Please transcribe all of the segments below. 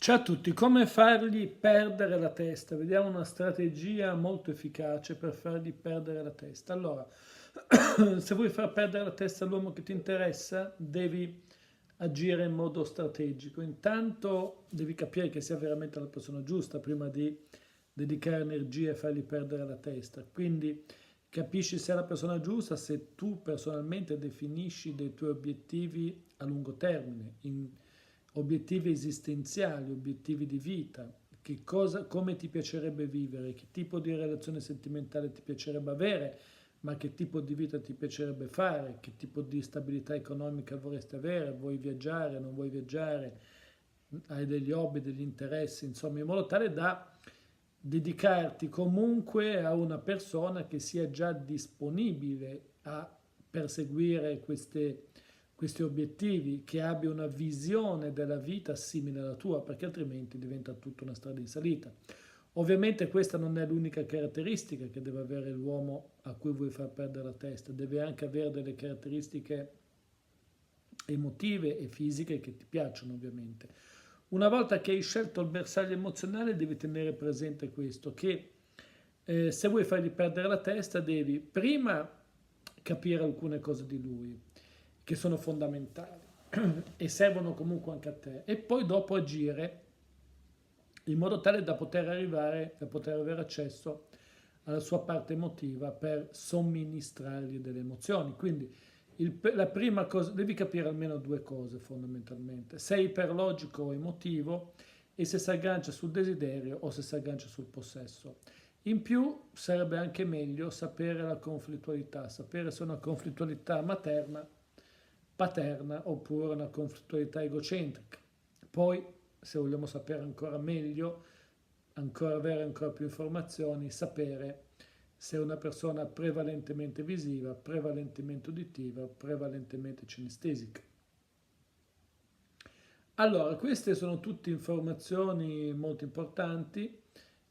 Ciao a tutti, come fargli perdere la testa? Vediamo una strategia molto efficace per fargli perdere la testa. Allora, se vuoi far perdere la testa all'uomo che ti interessa, devi agire in modo strategico. Intanto devi capire che sia veramente la persona giusta prima di dedicare energie a fargli perdere la testa. Quindi capisci se è la persona giusta se tu personalmente definisci dei tuoi obiettivi a lungo termine, obiettivi esistenziali, obiettivi di vita, come ti piacerebbe vivere, che tipo di relazione sentimentale ti piacerebbe avere, ma che tipo di vita ti piacerebbe fare, che tipo di stabilità economica vorresti avere, vuoi viaggiare, non vuoi viaggiare, hai degli hobby, degli interessi, insomma, in modo tale da dedicarti comunque a una persona che sia già disponibile a perseguire questi obiettivi, che abbia una visione della vita simile alla tua, perché altrimenti diventa tutta una strada in salita. Ovviamente questa non è l'unica caratteristica che deve avere l'uomo a cui vuoi far perdere la testa, deve anche avere delle caratteristiche emotive e fisiche che ti piacciono ovviamente. Una volta che hai scelto il bersaglio emozionale devi tenere presente questo, che se vuoi fargli perdere la testa devi prima capire alcune cose di lui che sono fondamentali e servono comunque anche a te e poi dopo agire in modo tale da poter arrivare, da poter avere accesso alla sua parte emotiva per somministrargli delle emozioni. Quindi la prima cosa, devi capire almeno due cose fondamentalmente. Se è iperlogico o emotivo e se si aggancia sul desiderio o se si aggancia sul possesso. In più sarebbe anche meglio sapere la conflittualità, sapere se è una conflittualità materna, paterna oppure una conflittualità egocentrica. Poi, se vogliamo sapere ancora meglio, ancora avere ancora più informazioni, sapere se è una persona prevalentemente visiva, prevalentemente uditiva, prevalentemente cinestesica. Allora, queste sono tutte informazioni molto importanti.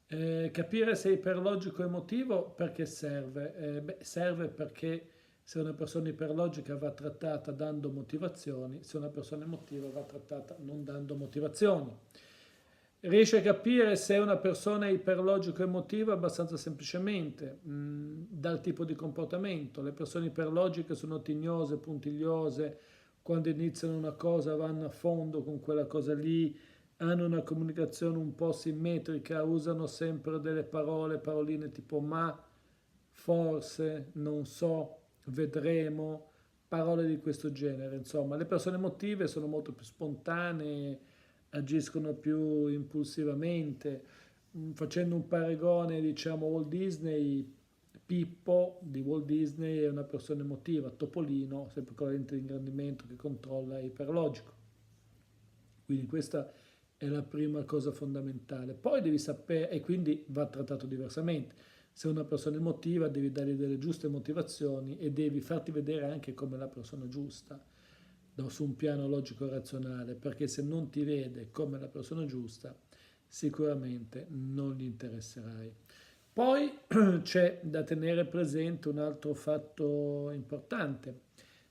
Capire se è iperlogico o emotivo perché serve? Serve perché se una persona iperlogica va trattata dando motivazioni, se una persona emotiva va trattata non dando motivazioni. Riesce a capire se una persona è iperlogico emotiva abbastanza semplicemente, dal tipo di comportamento. Le persone iperlogiche sono tignose, puntigliose, quando iniziano una cosa vanno a fondo con quella cosa lì, hanno una comunicazione un po' simmetrica, usano sempre delle parole, paroline tipo ma, forse, non so, vedremo, parole di questo genere. Insomma, le persone emotive sono molto più spontanee, agiscono più impulsivamente. Facendo un paragone, diciamo, Walt Disney, Pippo di Walt Disney è una persona emotiva, Topolino, sempre con la lente di ingrandimento che controlla, è iperlogico. Quindi questa è la prima cosa fondamentale. Poi devi sapere, e quindi va trattato diversamente. Se una persona emotiva devi dargli delle giuste motivazioni e devi farti vedere anche come la persona giusta su un piano logico-razionale, perché se non ti vede come la persona giusta, sicuramente non gli interesserai. Poi c'è da tenere presente un altro fatto importante.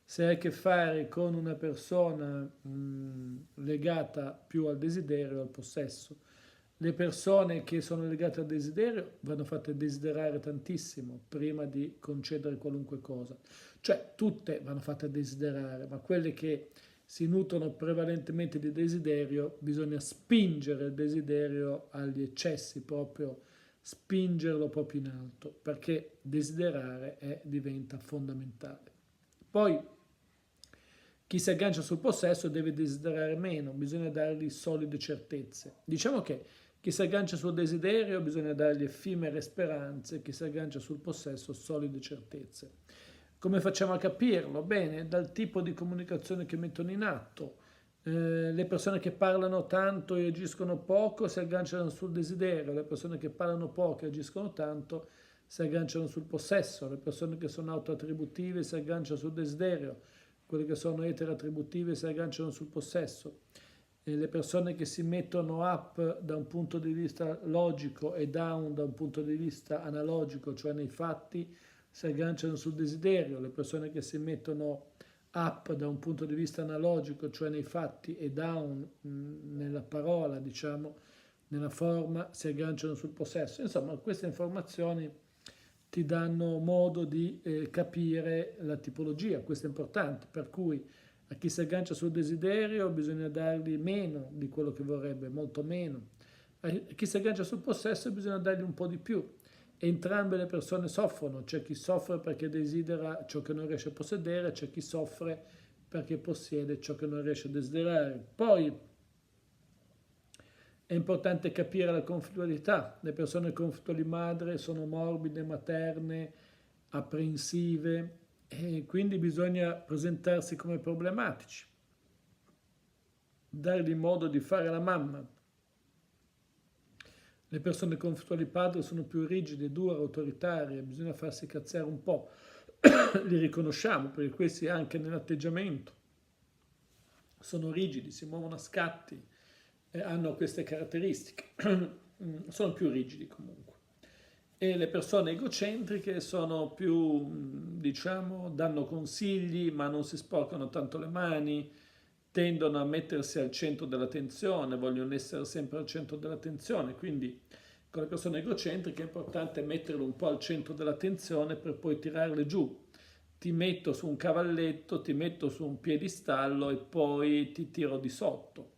Se hai a che fare con una persona legata più al desiderio, al possesso, le persone che sono legate al desiderio vanno fatte desiderare tantissimo prima di concedere qualunque cosa. Cioè, tutte vanno fatte desiderare, ma quelle che si nutrono prevalentemente di desiderio, bisogna spingere il desiderio agli eccessi, proprio spingerlo proprio in alto, perché desiderare diventa fondamentale. Poi chi si aggancia sul possesso deve desiderare meno, bisogna dargli solide certezze. Diciamo che chi si aggancia sul desiderio bisogna dargli effimere speranze, chi si aggancia sul possesso solide certezze. Come facciamo a capirlo? Bene, dal tipo di comunicazione che mettono in atto. Le persone che parlano tanto e agiscono poco si agganciano sul desiderio, le persone che parlano poco e agiscono tanto si agganciano sul possesso, le persone che sono autoattributive si agganciano sul desiderio, quelle che sono eteroattributive si agganciano sul possesso. E le persone che si mettono up da un punto di vista logico e down da un punto di vista analogico, cioè nei fatti, si agganciano sul desiderio. Le persone che si mettono up da un punto di vista analogico, cioè nei fatti, e down nella parola, diciamo, nella forma, si agganciano sul possesso. Insomma, queste informazioni ti danno modo di capire la tipologia, questo è importante, per cui a chi si aggancia sul desiderio bisogna dargli meno di quello che vorrebbe, molto meno. A chi si aggancia sul possesso bisogna dargli un po' di più. Entrambe le persone soffrono, c'è chi soffre perché desidera ciò che non riesce a possedere, c'è chi soffre perché possiede ciò che non riesce a desiderare. Poi è importante capire la conflittualità. Le persone conflittuali madre sono morbide, materne, apprensive e quindi bisogna presentarsi come problematici, dargli modo di fare la mamma. Le persone conflittuali padre sono più rigide, dure, autoritarie, bisogna farsi cazziare un po'. Li riconosciamo perché questi anche nell'atteggiamento sono rigidi, si muovono a scatti, hanno queste caratteristiche, sono più rigidi comunque. E le persone egocentriche sono più, diciamo, danno consigli ma non si sporcano tanto le mani, tendono a mettersi al centro dell'attenzione, vogliono essere sempre al centro dell'attenzione, quindi con le persone egocentriche è importante metterle un po' al centro dell'attenzione per poi tirarle giù. Ti metto su un cavalletto, ti metto su un piedistallo e poi ti tiro di sotto.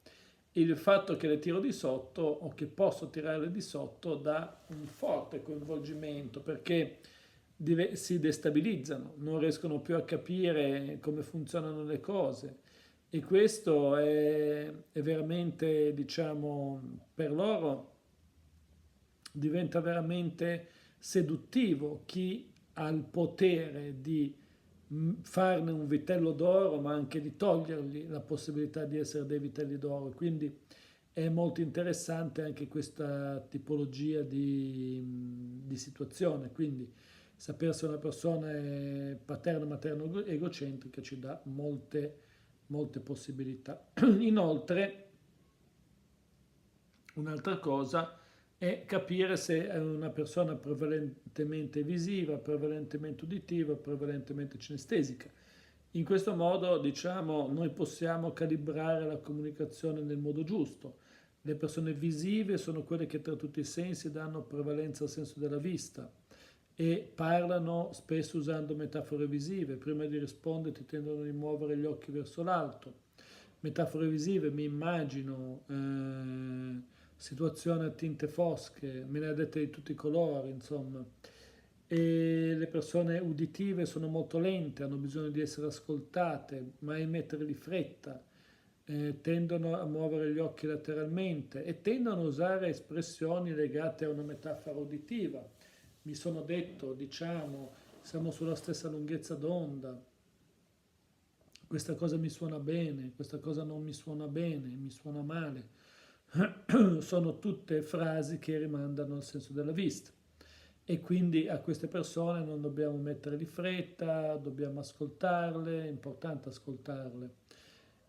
Il fatto che le tiro di sotto o che posso tirarle di sotto dà un forte coinvolgimento perché si destabilizzano, non riescono più a capire come funzionano le cose e questo è veramente, diciamo, per loro diventa veramente seduttivo chi ha il potere di farne un vitello d'oro, ma anche di togliergli la possibilità di essere dei vitelli d'oro. Quindi è molto interessante anche questa tipologia di situazione. Quindi sapere se una persona è paterno, materno, egocentrica ci dà molte possibilità. Inoltre, un'altra cosa è capire se è una persona prevalentemente visiva, prevalentemente uditiva, prevalentemente cinestesica. In questo modo, diciamo, noi possiamo calibrare la comunicazione nel modo giusto. Le persone visive sono quelle che tra tutti i sensi danno prevalenza al senso della vista e parlano spesso usando metafore visive. Prima di rispondere ti tendono di muovere gli occhi verso l'alto. Metafore visive, mi immagino situazioni a tinte fosche, me ne ha dette di tutti i colori, insomma. E le persone uditive sono molto lente, hanno bisogno di essere ascoltate, mai mettere di fretta, tendono a muovere gli occhi lateralmente e tendono a usare espressioni legate a una metafora uditiva. Mi sono detto, diciamo, siamo sulla stessa lunghezza d'onda, questa cosa mi suona bene, questa cosa non mi suona bene, mi suona male. Sono tutte frasi che rimandano al senso della vista e quindi a queste persone non dobbiamo mettere di fretta, dobbiamo ascoltarle, è importante ascoltarle.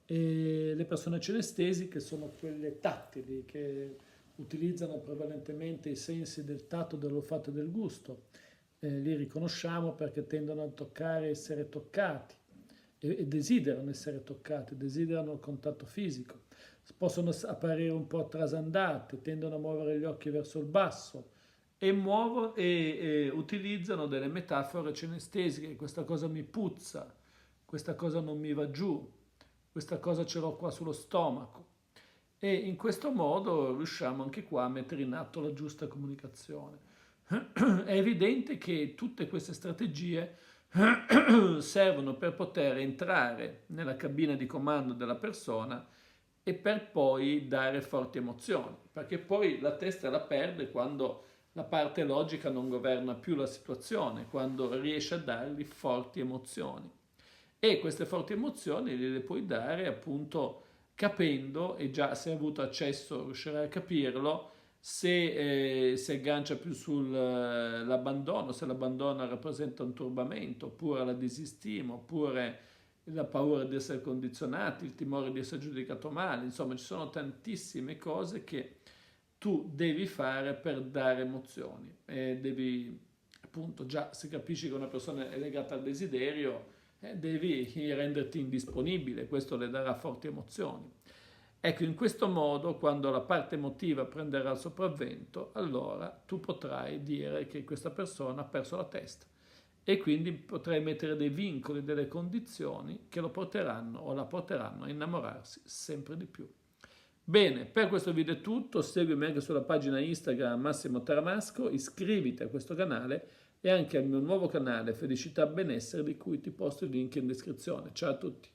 E le persone cinestesiche sono quelle tattili che utilizzano prevalentemente i sensi del tatto, dell'olfatto e del gusto. Li riconosciamo perché tendono a toccare, essere toccati e desiderano essere toccati, desiderano il contatto fisico. Possono apparire un po' trasandate, tendono a muovere gli occhi verso il basso e utilizzano delle metafore cinestesiche. Questa cosa mi puzza, questa cosa non mi va giù, questa cosa ce l'ho qua sullo stomaco. E in questo modo riusciamo anche qua a mettere in atto la giusta comunicazione. È evidente che tutte queste strategie servono per poter entrare nella cabina di comando della persona e per poi dare forti emozioni, perché poi la testa la perde quando la parte logica non governa più la situazione, quando riesce a dargli forti emozioni. E queste forti emozioni le puoi dare appunto capendo, e già se hai avuto accesso riuscirai a capirlo, se si aggancia più sull'abbandono, se l'abbandono rappresenta un turbamento, oppure la disistima, oppure la paura di essere condizionati, il timore di essere giudicato male, insomma ci sono tantissime cose che tu devi fare per dare emozioni e devi appunto già se capisci che una persona è legata al desiderio devi renderti indisponibile, questo le darà forti emozioni. Ecco, in questo modo, quando la parte emotiva prenderà il sopravvento, allora tu potrai dire che questa persona ha perso la testa e quindi potrai mettere dei vincoli, delle condizioni che lo porteranno o la porteranno a innamorarsi sempre di più. Bene, per questo video è tutto, seguimi anche sulla pagina Instagram Massimo Taramasco, iscriviti a questo canale e anche al mio nuovo canale Felicità Benessere di cui ti posto il link in descrizione. Ciao a tutti!